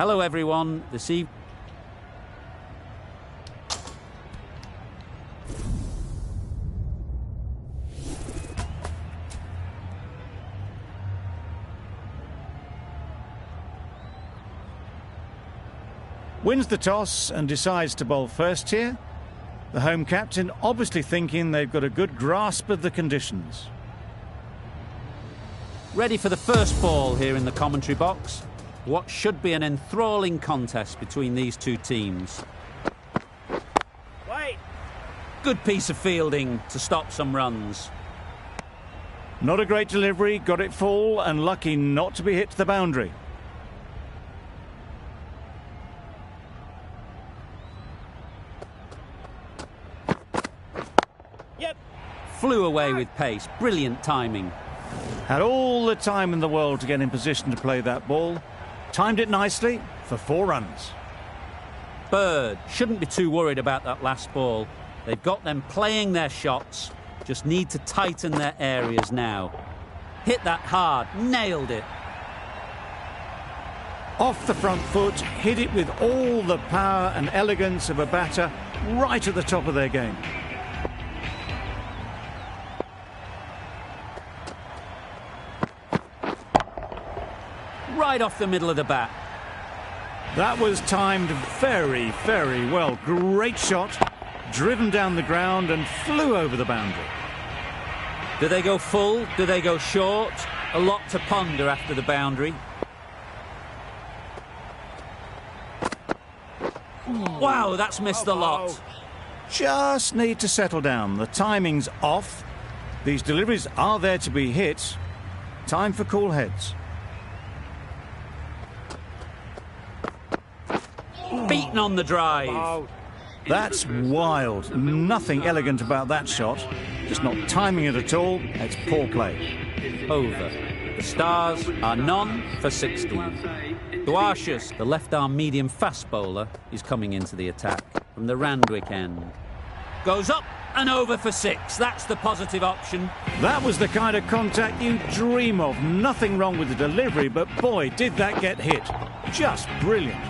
Hello everyone, this evening. Wins the toss and decides to bowl first here. The home captain obviously thinking they've got a good grasp of the conditions. Ready for the first ball here in the commentary box. What should be an enthralling contest between these two teams. Wait. Good piece of fielding to stop some runs. Not a great delivery, got it full and lucky not to be hit to the boundary. Yep. Flew away with pace, brilliant timing. Had all the time in the world to get in position to play that ball. Timed it nicely for 4 runs. Bird shouldn't be too worried about that last ball. They've got them playing their shots, just need to tighten their areas now. Hit that hard, nailed it. Off the front foot, hit it with all the power and elegance of a batter right at the top of their game. Right off the middle of the bat. That was timed very, very well. Great shot, driven down the ground and flew over the boundary. Do they go full? Do they go short? A lot to ponder after the boundary. Wow, that's missed a lot. Just need to settle down. The timing's off. These deliveries are there to be hit. Time for cool heads. Beaten on the drive. That's wild. Nothing elegant about that shot. Just not timing it at all. It's poor play. Over. The Stars are none for 60. Duarcius, the left-arm medium fast bowler, is coming into the attack from the Randwick end. Goes up and over for 6. That's the positive option. That was the kind of contact you dream of. Nothing wrong with the delivery, but boy, did that get hit. Just brilliant.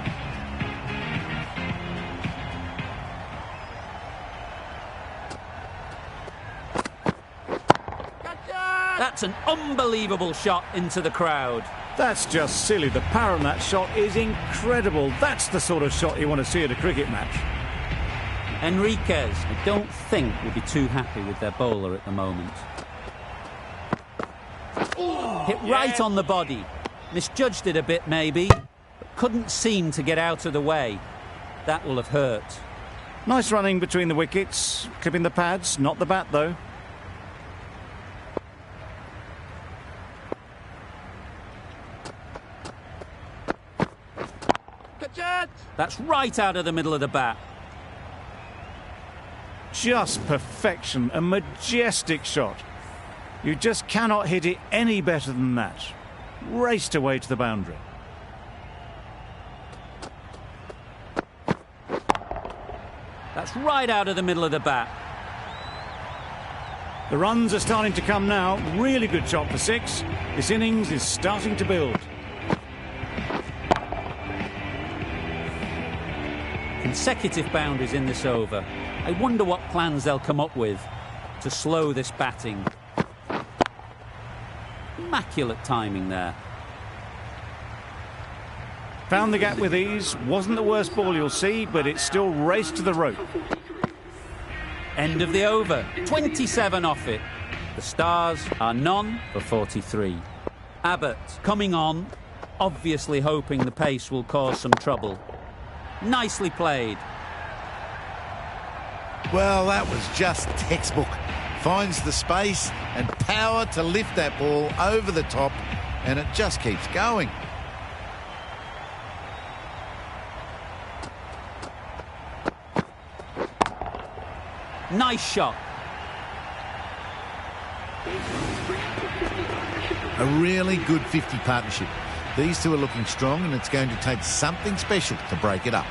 That's an unbelievable shot into the crowd. That's just silly. The power on that shot is incredible. That's the sort of shot you want to see at a cricket match. Enriquez, I don't think, will be too happy with their bowler at the moment. Hit right on the body. Misjudged it a bit, maybe, but couldn't seem to get out of the way. That will have hurt. Nice running between the wickets. Clipping the pads, not the bat, though. That's right out of the middle of the bat. Just perfection, a majestic shot. You just cannot hit it any better than that. Raced away to the boundary. That's right out of the middle of the bat. The runs are starting to come now. Really good shot for 6. This innings is starting to build. Consecutive boundaries in this over. I wonder what plans they'll come up with to slow this batting. Immaculate timing there. Found the gap with ease. Wasn't the worst ball you'll see, but it still raced to the rope. End of the over. 27 off it. The Stars are none for 43. Abbott coming on, obviously hoping the pace will cause some trouble. Nicely played. Well, that was just textbook. Finds the space and power to lift that ball over the top, and it just keeps going. Nice shot. A really good 50 partnership. These two are looking strong, and it's going to take something special to break it up.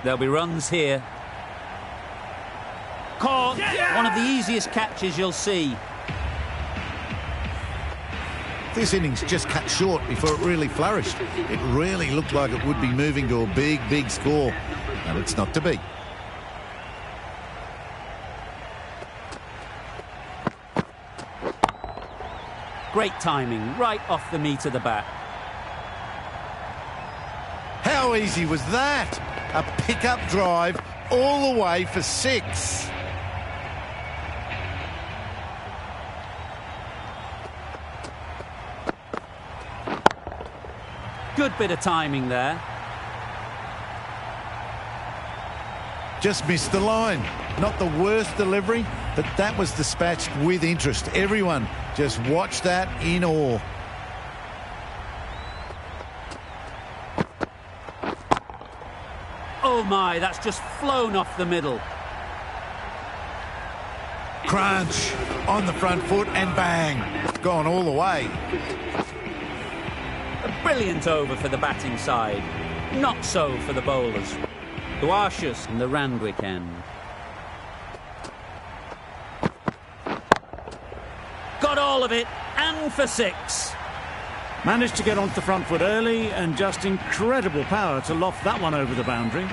There'll be runs here. Caught. One One of the easiest catches you'll see. This innings just cut short before it really flourished. It really looked like it would be moving to a big, big score, and it's not to be. Great timing, right off the meat of the bat. How easy was that? A pickup drive all the way for 6. Good bit of timing there. Just missed the line. Not the worst delivery, but that was dispatched with interest. Everyone just watched that in awe. Oh my, that's just flown off the middle. Crunch on the front foot and bang. Gone all the way. A brilliant over for the batting side. Not so for the bowlers. Duashas in the Randwick end. Got all of it, and for 6. Managed to get onto the front foot early and just incredible power to loft that one over the boundary.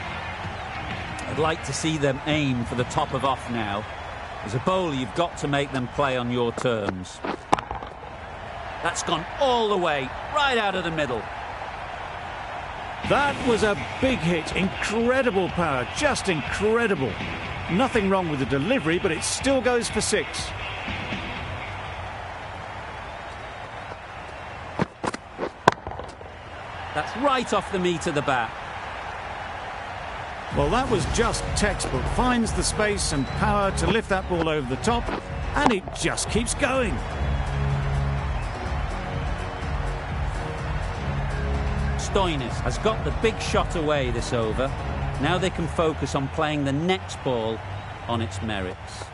I'd like to see them aim for the top of off now. As a bowler, you've got to make them play on your terms. That's gone all the way, right out of the middle. That was a big hit. Incredible power, just incredible. Nothing wrong with the delivery, but it still goes for 6. That's right off the meat of the bat. Well, that was just textbook. Finds the space and power to lift that ball over the top, and it just keeps going. Stoinis has got the big shot away this over. Now they can focus on playing the next ball on its merits.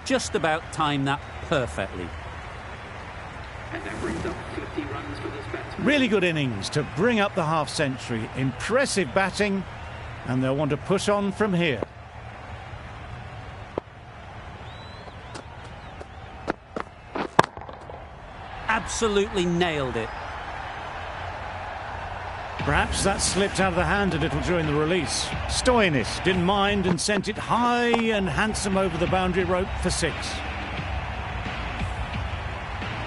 Just about timed that perfectly. And that brings up 50 runs for this batsman. Really good innings to bring up the half-century. Impressive batting, and they'll want to push on from here. Absolutely nailed it. Perhaps that slipped out of the hand a little during the release. Stoinis didn't mind and sent it high and handsome over the boundary rope for 6.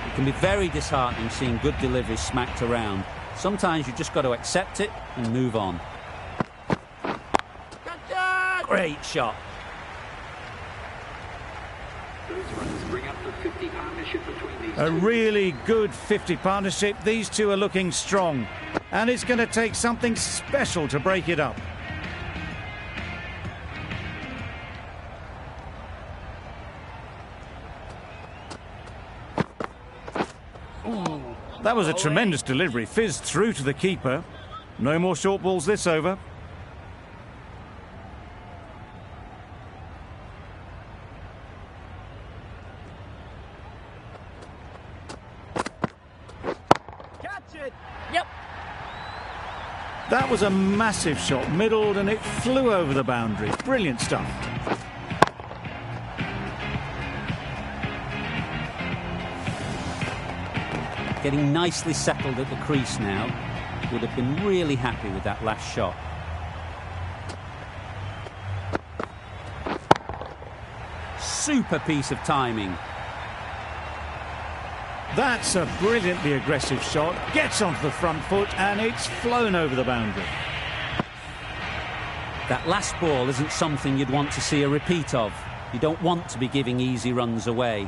It can be very disheartening seeing good deliveries smacked around. Sometimes you just got to accept it and move on. Great shot. Those runs bring up the 50 partnership between these A two. really good 50 partnership. These two are looking strong, and it's going to take something special to break it up. That was a tremendous delivery, fizzed through to the keeper. No more short balls this over. Yep. That was a massive shot, middled, and it flew over the boundary. Brilliant stuff. Getting nicely settled at the crease now. Would have been really happy with that last shot. Super piece of timing. That's a brilliantly aggressive shot. Gets onto the front foot, and it's flown over the boundary. That last ball isn't something you'd want to see a repeat of. You don't want to be giving easy runs away.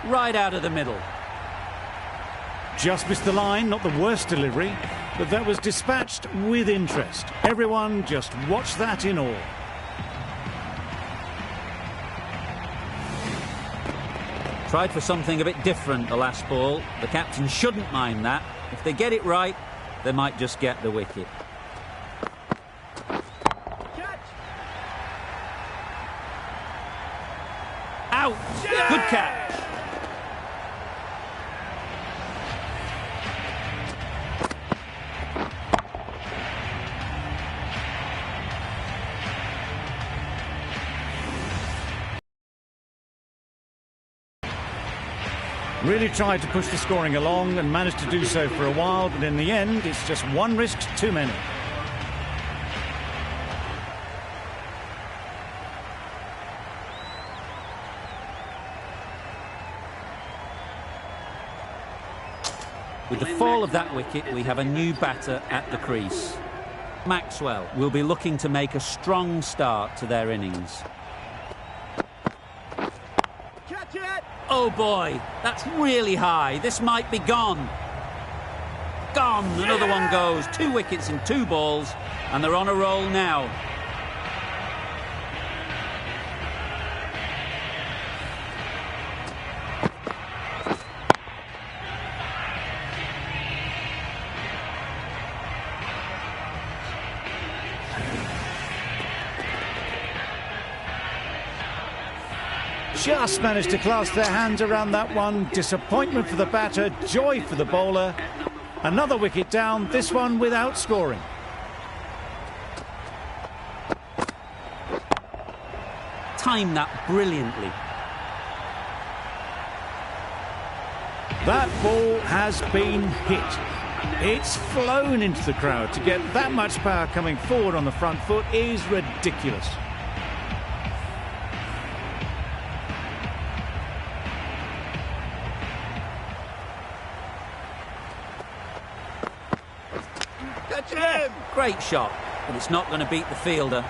Right out of the middle. Just missed the line, not the worst delivery, but that was dispatched with interest. Everyone just watched that in awe. Tried for something a bit different the last ball. The captain shouldn't mind that. If they get it right, they might just get the wicket. Out! Good catch! Really tried to push the scoring along and managed to do so for a while, but in the end, it's just one risk too many. With the fall of that wicket, we have a new batter at the crease. Maxwell will be looking to make a strong start to their innings. Catch it! Oh boy, that's really high. This might be gone. Gone. Another one goes. 2 wickets in 2 balls, and they're on a roll now. Just managed to clasp their hands around that one. Disappointment for the batter, joy for the bowler. Another wicket down, this one without scoring. Timed that brilliantly. That ball has been hit. It's flown into the crowd. To get that much power coming forward on the front foot is ridiculous. Great shot, but it's not going to beat the fielder.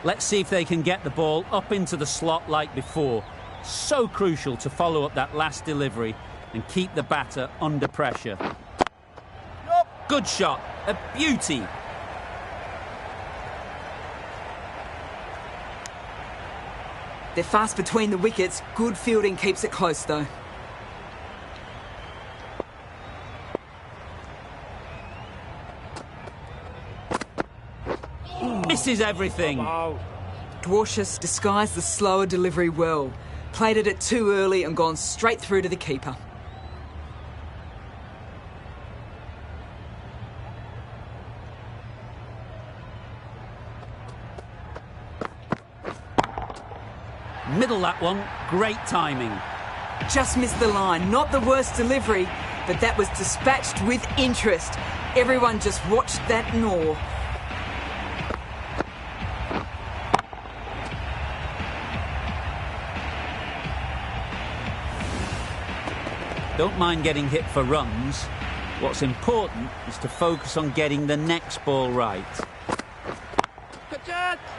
Let's see if they can get the ball up into the slot like before. So crucial to follow up that last delivery and keep the batter under pressure. Good shot, a beauty. They're fast between the wickets. Good fielding keeps it close, though. Misses everything. Dwarshuis disguised the slower delivery well. Played it too early and gone straight through to the keeper. Middle that one, great timing. Just missed the line. Not the worst delivery, but that was dispatched with interest. Everyone just watched that in awe. Don't mind getting hit for runs. What's important is to focus on getting the next ball right.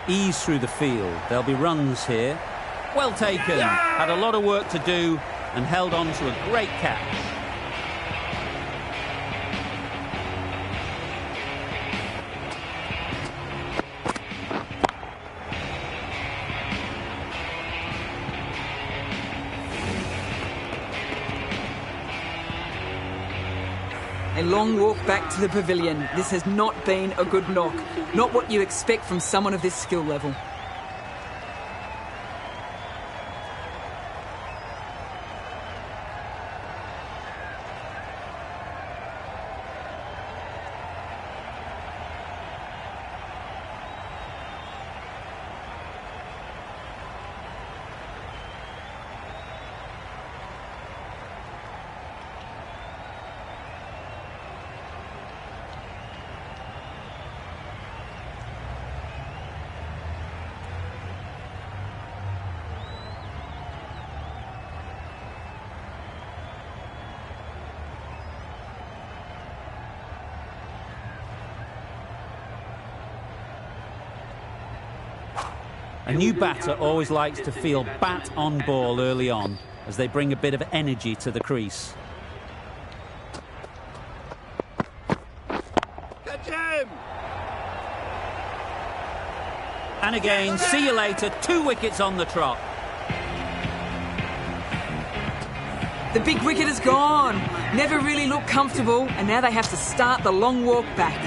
Ease through the field. There'll be runs here. Well taken. Had a lot of work to do and held on to a great catch. A long walk back to the pavilion. This has not been a good knock. Not what you expect from someone of this skill level. A new batter always likes to feel bat on ball early on as they bring a bit of energy to the crease. Catch him! And again, see you later, 2 wickets on the trot. The big wicket is gone. Never really looked comfortable, and now they have to start the long walk back.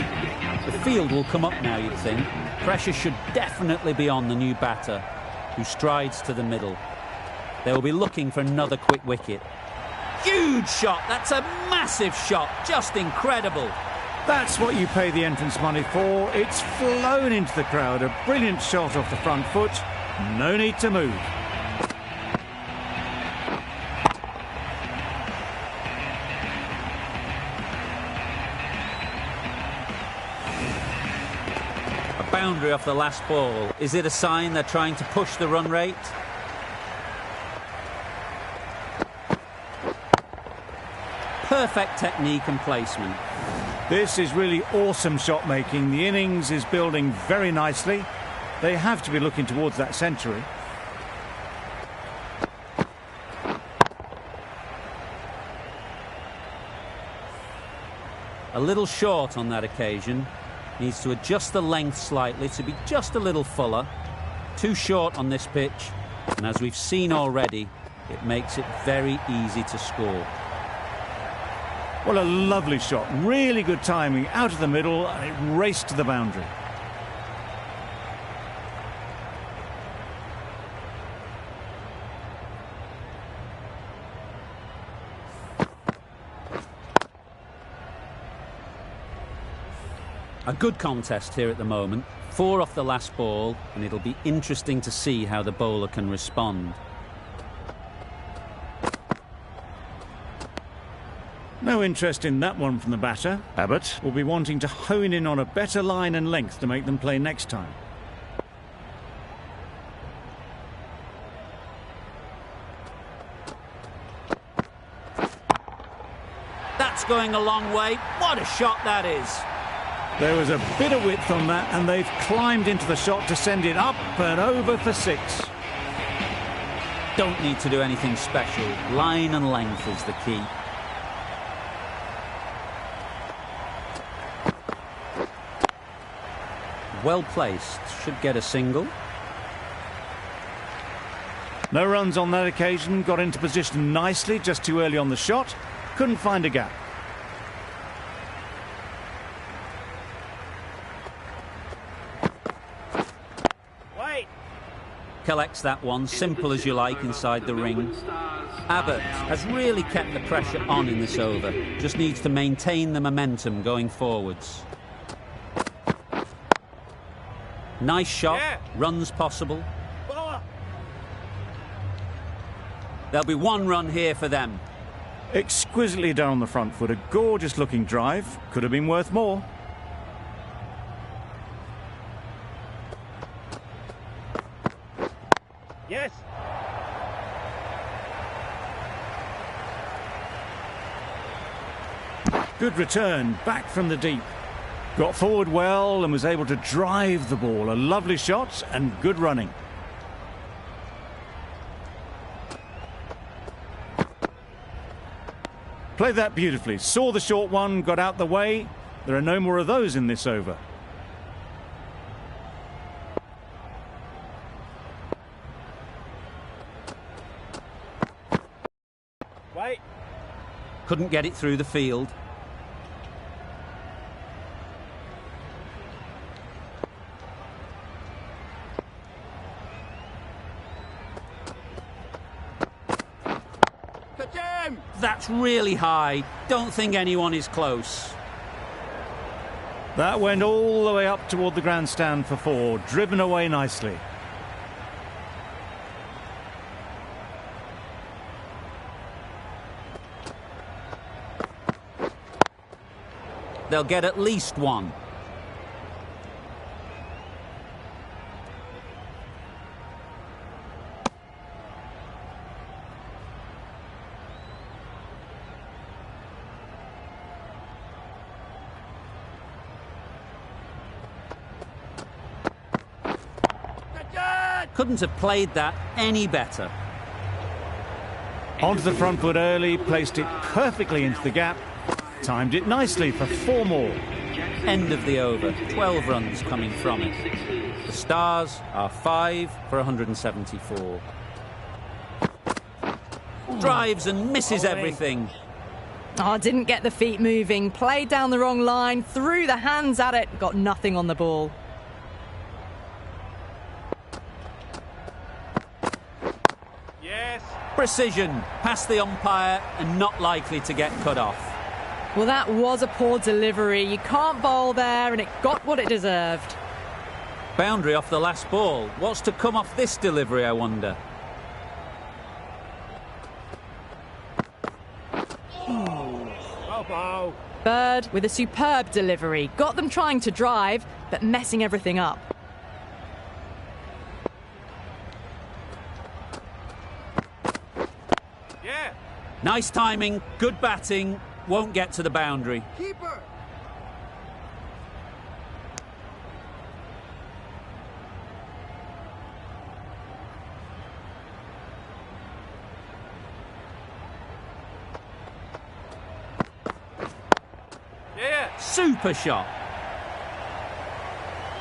The field will come up now, you'd think. Pressure should definitely be on the new batter, who strides to the middle. They will be looking for another quick wicket. Huge shot! That's a massive shot! Just incredible! That's what you pay the entrance money for. It's flown into the crowd. A brilliant shot off the front foot. No need to move. A boundary off the last ball. Is it a sign they're trying to push the run rate? Perfect technique and placement. This is really awesome shot making. The innings is building very nicely. They have to be looking towards that century. A little short on that occasion. Needs to adjust the length slightly to be just a little fuller. Too short on this pitch. And as we've seen already, it makes it very easy to score. Well, a lovely shot. Really good timing. Out of the middle, and it raced to the boundary. A good contest here at the moment. 4 off the last ball, and it'll be interesting to see how the bowler can respond. No interest in that one from the batter. Abbott will be wanting to hone in on a better line and length to make them play next time. That's going a long way. What a shot that is. There was a bit of width on that, and they've climbed into the shot to send it up and over for 6. Don't need to do anything special. Line and length is the key. Well placed. Should get a single. No runs on that occasion. Got into position nicely, just too early on the shot. Couldn't find a gap. Wait. Collects that one, simple as you like, inside the ring. Abbott has really kept the pressure on in this over. Just needs to maintain the momentum going forwards. Nice shot, runs possible. There'll be 1 run here for them. Exquisitely done on the front foot. A gorgeous looking drive. Could have been worth more. Yes. Good return, back from the deep. Got forward well and was able to drive the ball. A lovely shot and good running. Played that beautifully. Saw the short one, got out the way. There are no more of those in this over. Wait. Couldn't get it through the field. That's really high. Don't think anyone is close. That went all the way up toward the grandstand for 4. Driven away nicely. They'll get at least 1. Couldn't have played that any better. Onto the front foot early, placed it perfectly into the gap. Timed it nicely for 4 more. End of the over. 12 runs coming from it. The Stars are 5 for 174. Drives and misses everything. Oh, didn't get the feet moving. Played down the wrong line. Threw the hands at it. Got nothing on the ball. Precision, past the umpire and not likely to get cut off. Well, that was a poor delivery. You can't bowl there, and it got what it deserved. Boundary off the last ball. What's to come off this delivery, I wonder? Bird with a superb delivery. Got them trying to drive, but messing everything up. Yeah. Nice timing, good batting. Won't get to the boundary. Keeper! Yeah. Super shot.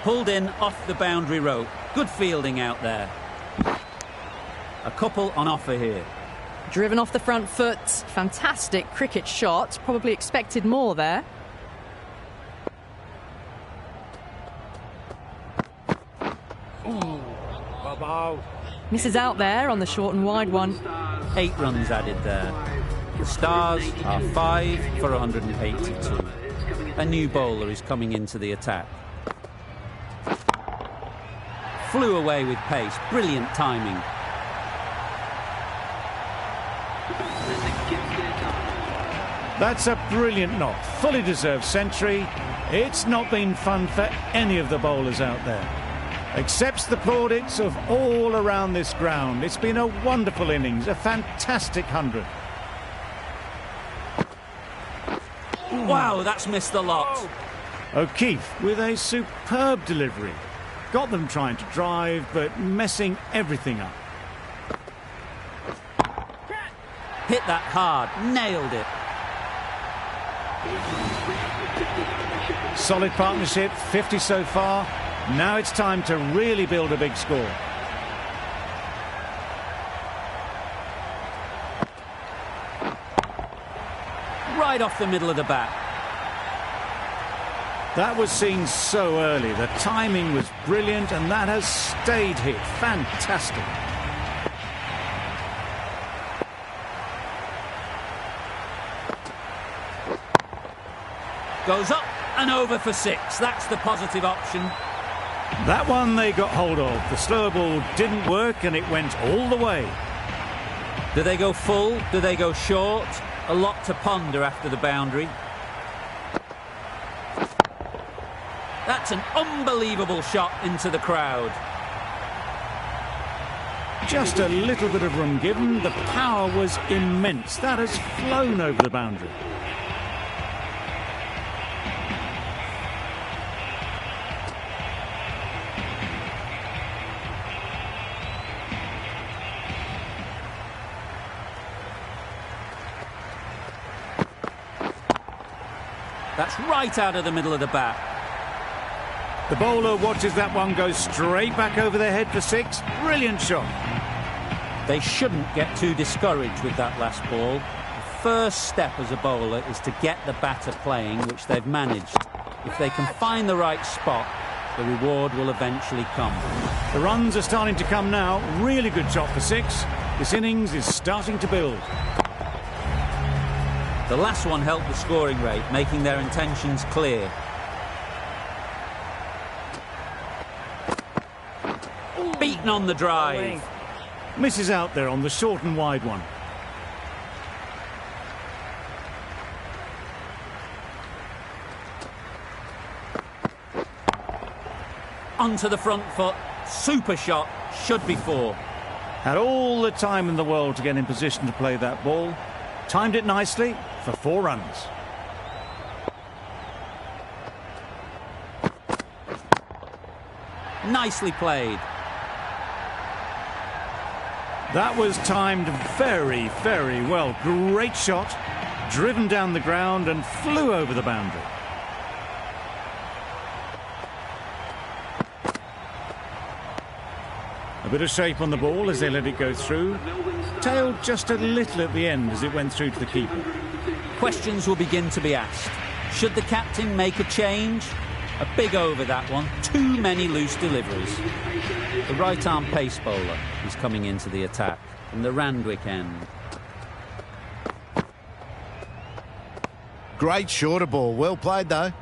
Pulled in off the boundary rope. Good fielding out there. A couple on offer here. Driven off the front foot. Fantastic cricket shot. Probably expected more there. Misses out there on the short and wide one. 8 runs added there. The Stars are 5 for 182. A new bowler is coming into the attack. Flew away with pace. Brilliant timing. That's a brilliant knock. Fully deserved century. It's not been fun for any of the bowlers out there. Accepts the plaudits of all around this ground. It's been a wonderful innings, a fantastic 100. Wow, that's missed the lot. O'Keefe with a superb delivery. Got them trying to drive, but messing everything up. Hit that hard, nailed it. Solid partnership, 50 so far. Now it's time to really build a big score. Right off the middle of the bat. That was seen so early. The timing was brilliant, and that has stayed hit. Fantastic. Goes up and over for 6. That's the positive option. That one they got hold of. The slower ball didn't work, and it went all the way. Do they go full? Do they go short? A lot to ponder after the boundary. That's an unbelievable shot into the crowd. Just a little bit of room given. The power was immense. That has flown over the boundary. That's right out of the middle of the bat. The bowler watches that one go straight back over their head for 6. Brilliant shot. They shouldn't get too discouraged with that last ball. The first step as a bowler is to get the batter playing, which they've managed. If they can find the right spot, the reward will eventually come. The runs are starting to come now. Really good shot for 6. This innings is starting to build. The last one helped the scoring rate, making their intentions clear. Beaten on the drive. Misses out there on the short and wide one. Onto the front foot. Super shot. Should be 4. Had all the time in the world to get in position to play that ball. Timed it nicely for 4 runs. Nicely played. That was timed very, very well. Great shot. Driven down the ground and flew over the boundary. A bit of shape on the ball as they let it go through. Tailed just a little at the end as it went through to the keeper. Questions will begin to be asked. Should the captain make a change? A big over that one. Too many loose deliveries. The right-arm pace bowler is coming into the attack from the Randwick end. Great shorter ball. Well played, though.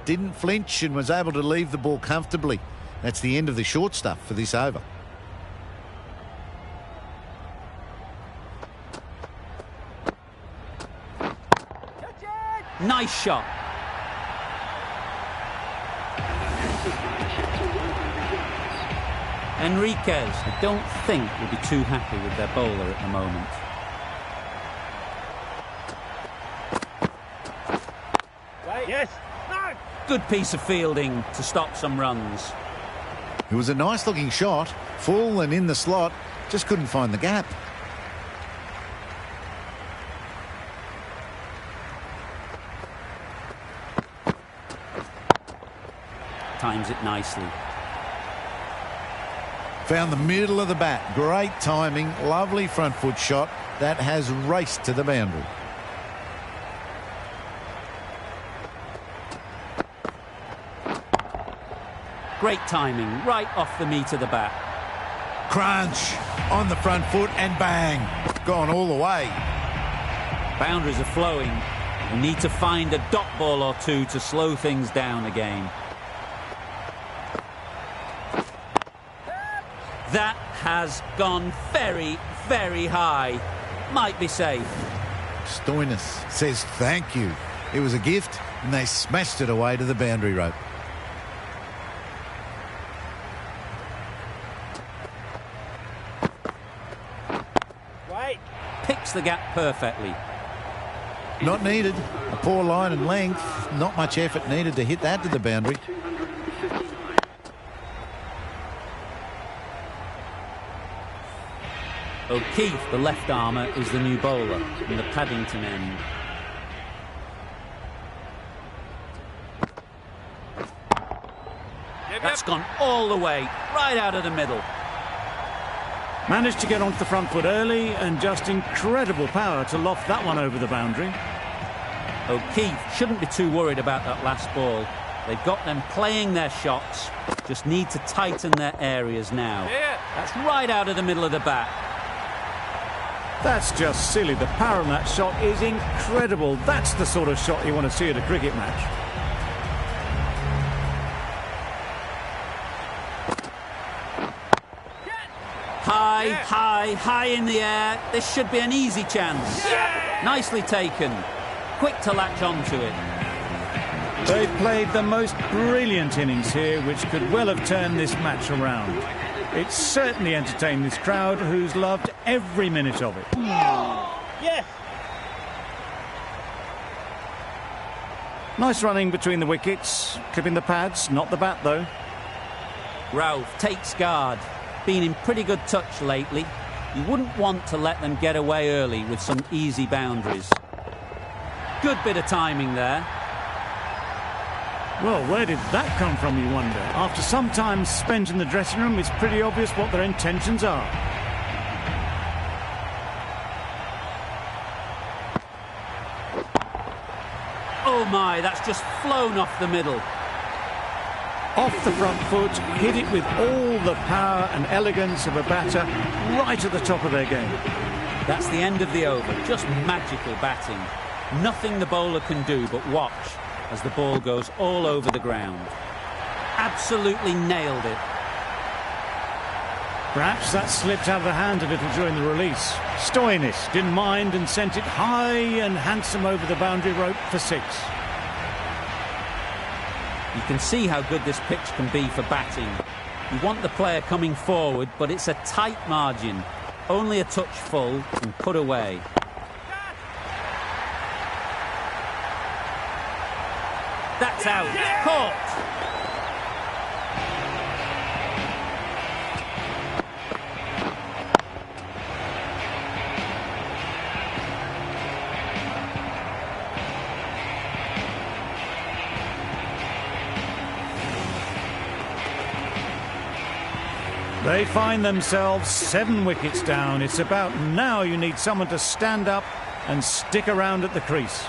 Didn't flinch and was able to leave the ball comfortably. That's the end of the short stuff for this over. Nice shot. Enriquez, I don't think, will be too happy with their bowler at the moment. Yes. No. Good piece of fielding to stop some runs. It was a nice-looking shot, full and in the slot, just couldn't find the gap. Times it nicely. Found the middle of the bat. Great timing, lovely front foot shot that has raced to the boundary. Great timing, right off the meat of the bat. Crunch on the front foot and bang. Gone all the way. Boundaries are flowing. You need to find a dot ball or two to slow things down again. That has gone very, very high. Might be safe. Stoinis says thank you. It was a gift and they smashed it away to the boundary rope. Picks the gap perfectly. Not needed. A poor line and length. Not much effort needed to hit that to the boundary. O'Keefe, the left armour, is the new bowler in the Paddington end. That's gone all the way, right out of the middle. Managed to get onto the front foot early and just incredible power to loft that one over the boundary. O'Keefe shouldn't be too worried about that last ball. They've got them playing their shots, just need to tighten their areas now. That's right out of the middle of the bat. That's just silly. The power on that shot is incredible. That's the sort of shot you want to see at a cricket match. High, high, high in the air. This should be an easy chance. Nicely taken. Quick to latch onto it. They've played the most brilliant innings here, which could well have turned this match around. It's certainly entertained this crowd, who's loved every minute of it. Yes. Nice running between the wickets, clipping the pads, not the bat though. Ralph takes guard. Been in pretty good touch lately. You wouldn't want to let them get away early with some easy boundaries. Good bit of timing there. Well, where did that come from, you wonder? After some time spent in the dressing room, it's pretty obvious what their intentions are. Oh my, that's just flown off the middle. Off the front foot, hit it with all the power and elegance of a batter right at the top of their game. That's the end of the over. Just magical batting. Nothing the bowler can do but watch as the ball goes all over the ground. Absolutely nailed it. Perhaps that slipped out of the hand a little during the release. Stoinis didn't mind and sent it high and handsome over the boundary rope for 6. You can see how good this pitch can be for batting. You want the player coming forward, but it's a tight margin. Only a touch full and put away. That's out. Caught. They find themselves 7 wickets down. It's about now you need someone to stand up and stick around at the crease.